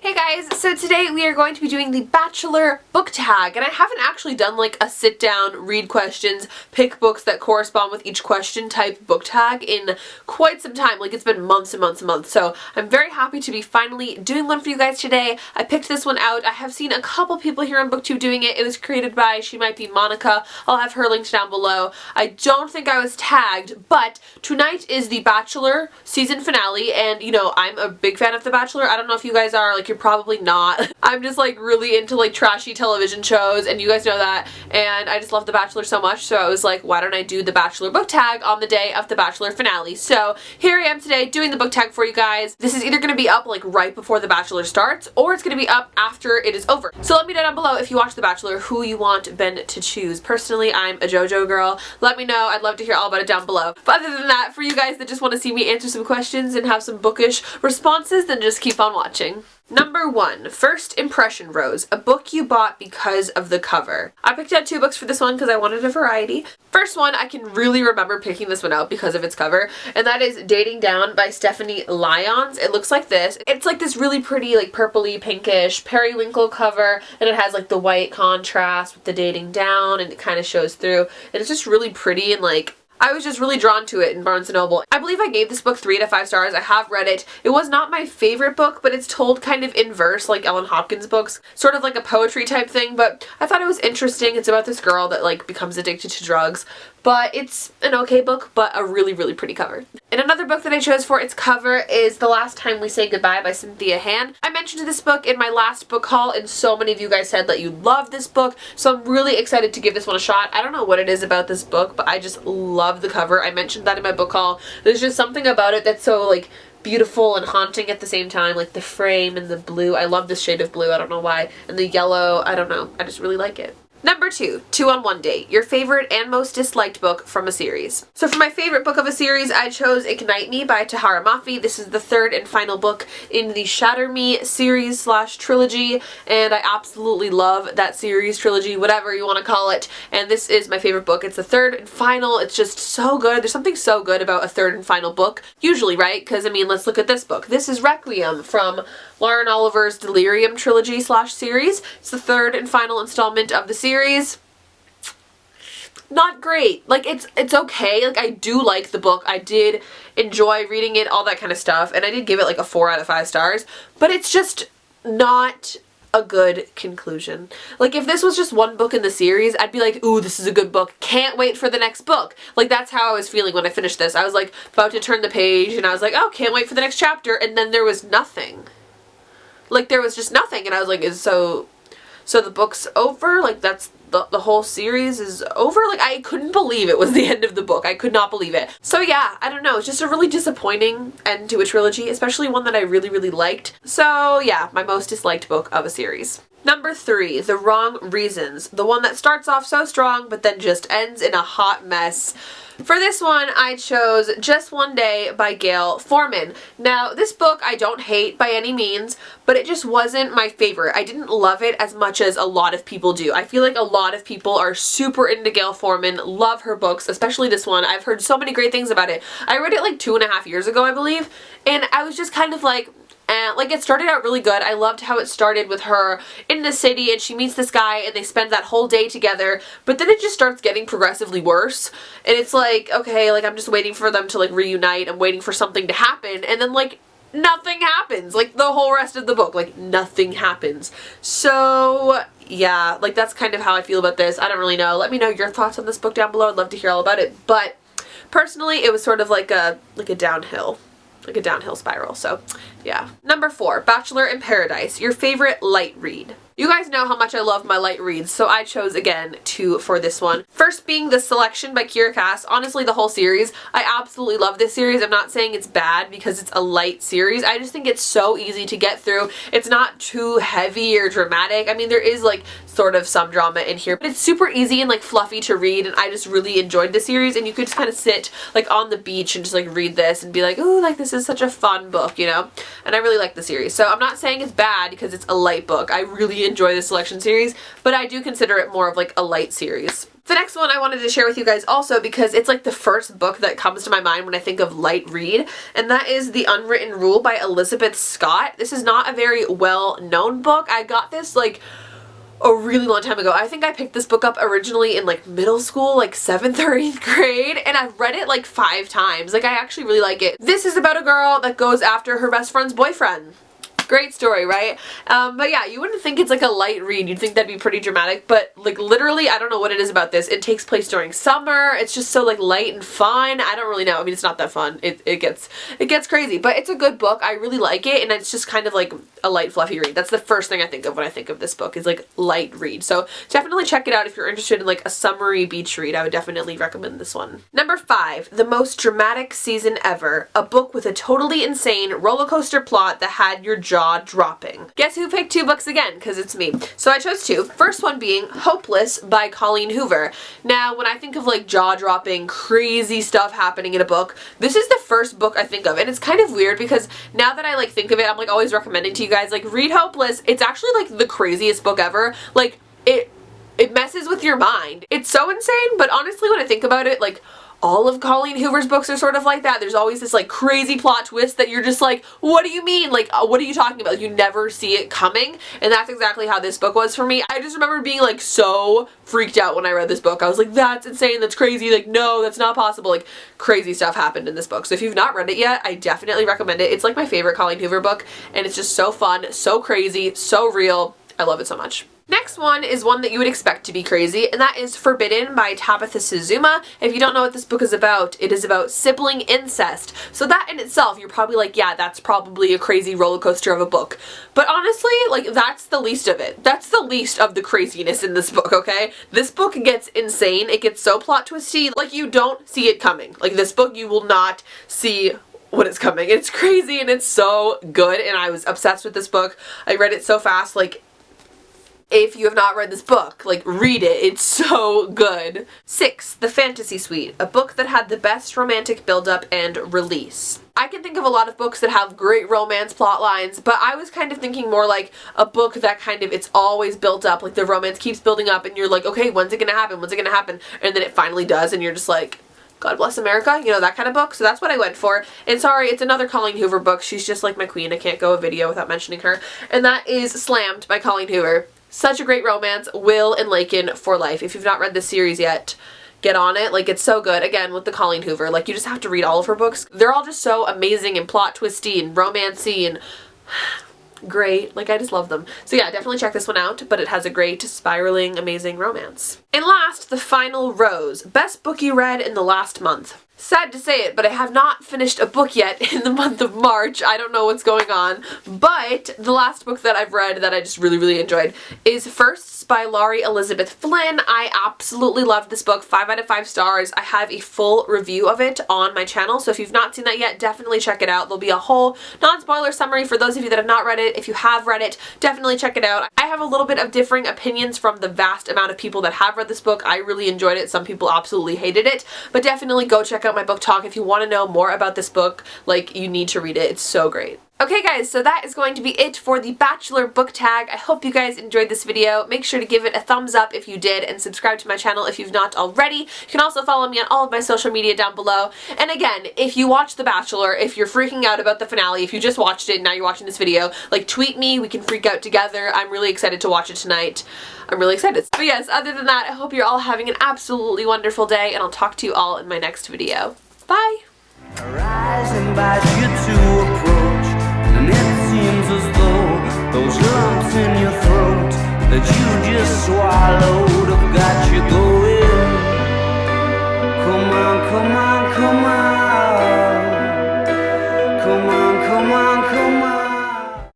Hey guys, so today we are going to be doing the Bachelor Book Tag, and I haven't actually done like a sit down, read questions, pick books that correspond with each question type book tag in quite some time. Like, it's been months and months and months, so I'm very happy to be finally doing one for you guys today. I picked this one out. I have seen a couple people here on BookTube doing it. It was created by She Might Be Monica. I'll have her linked down below. I don't think I was tagged, but tonight is the Bachelor season finale, and you know, I'm a big fan of The Bachelor. I don't know if you guys are, like, you're probably not. I'm just like really into like trashy television shows, and you guys know that, and I just love The Bachelor so much, so I was like, why don't I do the Bachelor book tag on the day of the Bachelor finale? So here I am today doing the book tag for you guys. This is either going to be up like right before The Bachelor starts, or it's going to be up after it is over. So let me know down below if you watch The Bachelor who you want Ben to choose. Personally, I'm a JoJo girl. Let me know. I'd love to hear all about it down below. But other than that, for you guys that just want to see me answer some questions and have some bookish responses, then just keep on watching. Number 1, First Impression Rose, a book you bought because of the cover. I picked out 2 books for this one because I wanted a variety. First one, I can really remember picking this one out because of its cover, and that is Dating Down by Stephanie Lyons. It looks like this. It's like this really pretty, like purpley, pinkish, periwinkle cover, and it has like the white contrast with the dating down, and it kind of shows through, and it's just really pretty, and like, I was just really drawn to it in Barnes & Noble. I believe I gave this book 3 out of 5 stars. I have read it. It was not my favorite book, but it's told kind of in verse, like Ellen Hopkins books. Sort of like a poetry type thing, but I thought it was interesting. It's about this girl that like becomes addicted to drugs. But it's an okay book, but a really, really pretty cover. And another book that I chose for its cover is The Last Time We Say Goodbye by Cynthia Han. I mentioned this book in my last book haul, and so many of you guys said that you love this book, so I'm really excited to give this one a shot. I don't know what it is about this book, but I just love the cover. I mentioned that in my book haul. There's just something about it that's so, like, beautiful and haunting at the same time, like the frame and the blue. I love this shade of blue, I don't know why. And the yellow, I don't know. I just really like it. Number 2, 2 on 1 Date, your favorite and most disliked book from a series. So for my favorite book of a series, I chose Ignite Me by Tahara Mafi. This is the 3rd and final book in the Shatter Me series / trilogy, and I absolutely love that series, trilogy, whatever you want to call it, and this is my favorite book. It's the 3rd and final. It's just so good. There's something so good about a 3rd and final book, usually, right? Because, I mean, let's look at this book. This is Requiem from Lauren Oliver's Delirium trilogy / series. It's the 3rd and final installment of the series. Not great. Like, it's okay. Like, I do like the book. I did enjoy reading it, all that kind of stuff, and I did give it like a 4 out of 5 stars, but it's just not a good conclusion. Like, if this was just one book in the series, I'd be like, ooh, this is a good book. Can't wait for the next book. Like, that's how I was feeling when I finished this. I was like about to turn the page, and I was like, oh, can't wait for the next chapter, and then there was nothing. Like, there was just nothing, and I was like, so the book's over? Like, that's the whole series is over? Like, I couldn't believe it was the end of the book. I could not believe it. So yeah, I don't know. It's just a really disappointing end to a trilogy, especially one that I really, really liked. So yeah, my most disliked book of a series. Number 3, The Wrong Reasons. The one that starts off so strong, but then just ends in a hot mess. For this one, I chose Just One Day by Gail Foreman. Now, this book I don't hate by any means, but it just wasn't my favorite. I didn't love it as much as a lot of people do. I feel like a lot of people are super into Gail Foreman, love her books, especially this one. I've heard so many great things about it. I read it like 2.5 years ago, I believe, and I was just kind of like, like, it started out really good. I loved how it started with her in the city, and she meets this guy, and they spend that whole day together, but then it just starts getting progressively worse, and it's like, okay, like, I'm just waiting for them to, like, reunite. I'm waiting for something to happen, and then, like, nothing happens. Like, the whole rest of the book, like, nothing happens. So yeah, like, that's kind of how I feel about this. I don't really know. Let me know your thoughts on this book down below. I'd love to hear all about it, but personally, it was sort of like a downhill. Like a downhill spiral, so yeah. Number 4, Bachelor in Paradise, your favorite light read. You guys know how much I love my light reads, so I chose, again, 2 for this one. First being The Selection by Kira Cass. Honestly, the whole series, I absolutely love this series. I'm not saying it's bad because it's a light series. I just think it's so easy to get through. It's not too heavy or dramatic. I mean, there is, like, sort of some drama in here, but it's super easy and, like, fluffy to read, and I just really enjoyed the series, and you could just kind of sit, like, on the beach and just, like, read this and be like, ooh, like, this is such a fun book, you know? And I really like the series. So I'm not saying it's bad because it's a light book. I really enjoy the Selection series, but I do consider it more of like a light series. The next one I wanted to share with you guys also because it's like the first book that comes to my mind when I think of light read, and that is The Unwritten Rule by Elizabeth Scott. This is not a very well-known book. I got this like a really long time ago. I think I picked this book up originally in like middle school, like 7th or 8th grade, and I've read it like 5 times. Like, I actually really like it. This is about a girl that goes after her best friend's boyfriend. Great story, right? But yeah, you wouldn't think it's like a light read. You'd think that'd be pretty dramatic, but like literally, I don't know what it is about this. It takes place during summer. It's just so like light and fun. I don't really know. I mean, it's not that fun. It gets crazy, but it's a good book. I really like it, and it's just kind of like a light, fluffy read. That's the first thing I think of when I think of this book, is like light read. So definitely check it out if you're interested in like a summery beach read. I would definitely recommend this one. Number 5, The Most Dramatic Season Ever, a book with a totally insane roller coaster plot that had your jaw dropping. Guess who picked 2 books again? Because it's me. So I chose 2. First one being Hopeless by Colleen Hoover. Now, when I think of like jaw-dropping, crazy stuff happening in a book, this is the first book I think of. And it's kind of weird because now that I like think of it, I'm like always recommending to you guys, like, read Hopeless. It's actually like the craziest book ever. Like, it messes with your mind. It's so insane, but honestly, when I think about it, like, all of Colleen Hoover's books are sort of like that. There's always this like crazy plot twist that you're just like, what do you mean? Like, what are you talking about? You never see it coming. And that's exactly how this book was for me. I just remember being like so freaked out when I read this book. I was like, that's insane. That's crazy. Like, no, that's not possible. Like, crazy stuff happened in this book. So if you've not read it yet, I definitely recommend it. It's like my favorite Colleen Hoover book, and it's just so fun, so crazy, so real. I love it so much. Next one is one that you would expect to be crazy, and that is Forbidden by Tabitha Suzuma. If you don't know what this book is about, it is about sibling incest. So that in itself, you're probably like, yeah, that's probably a crazy roller coaster of a book. But honestly, like, that's the least of it. That's the least of the craziness in this book, okay? This book gets insane. It gets so plot twisty, like, you don't see it coming. Like, this book, you will not see what is coming. It's crazy and it's so good, and I was obsessed with this book. I read it so fast. Like, if you have not read this book, like, read it. It's so good. 6, The Fantasy Suite, a book that had the best romantic build-up and release. I can think of a lot of books that have great romance plot lines, but I was kind of thinking more like a book that kind of, it's always built up, like the romance keeps building up and you're like, okay, when's it gonna happen? When's it gonna happen? And then it finally does, and you're just like, God bless America, you know, that kind of book. So that's what I went for. And sorry, it's another Colleen Hoover book. She's just like my queen. I can't go a video without mentioning her. And that is Slammed by Colleen Hoover. Such a great romance, Will and Laken for life. If you've not read this series yet, get on it. Like, it's so good. Again, with the Colleen Hoover, like, you just have to read all of her books. They're all just so amazing and plot twisty and romancy and great. Like, I just love them. So yeah, definitely check this one out, but it has a great, spiraling, amazing romance. And last, The Final Rose, best book you read in the last month. Sad to say it, but I have not finished a book yet in the month of March. I don't know what's going on, but the last book that I've read that I just really, really enjoyed is Firsts by Laurie Elizabeth Flynn. I absolutely loved this book, 5 out of 5 stars. I have a full review of it on my channel, so if you've not seen that yet, definitely check it out. There'll be a whole non-spoiler summary for those of you that have not read it. If you have read it, definitely check it out. I have a little bit of differing opinions from the vast amount of people that have read this book. I really enjoyed it. Some people absolutely hated it, but definitely go check out my book talk if you want to know more about this book. Like, you need to read it. It's so great. Okay guys, so that is going to be it for the Bachelor Book Tag. I hope you guys enjoyed this video. Make sure to give it a thumbs up if you did, and subscribe to my channel if you've not already. You can also follow me on all of my social media down below. And again, if you watch The Bachelor, if you're freaking out about the finale, if you just watched it and now you're watching this video, like, tweet me. We can freak out together. I'm really excited to watch it tonight. I'm really excited. But yes, other than that, I hope you're all having an absolutely wonderful day, and I'll talk to you all in my next video. Bye! And it seems as though those lumps in your throat that you just swallowed have got you going.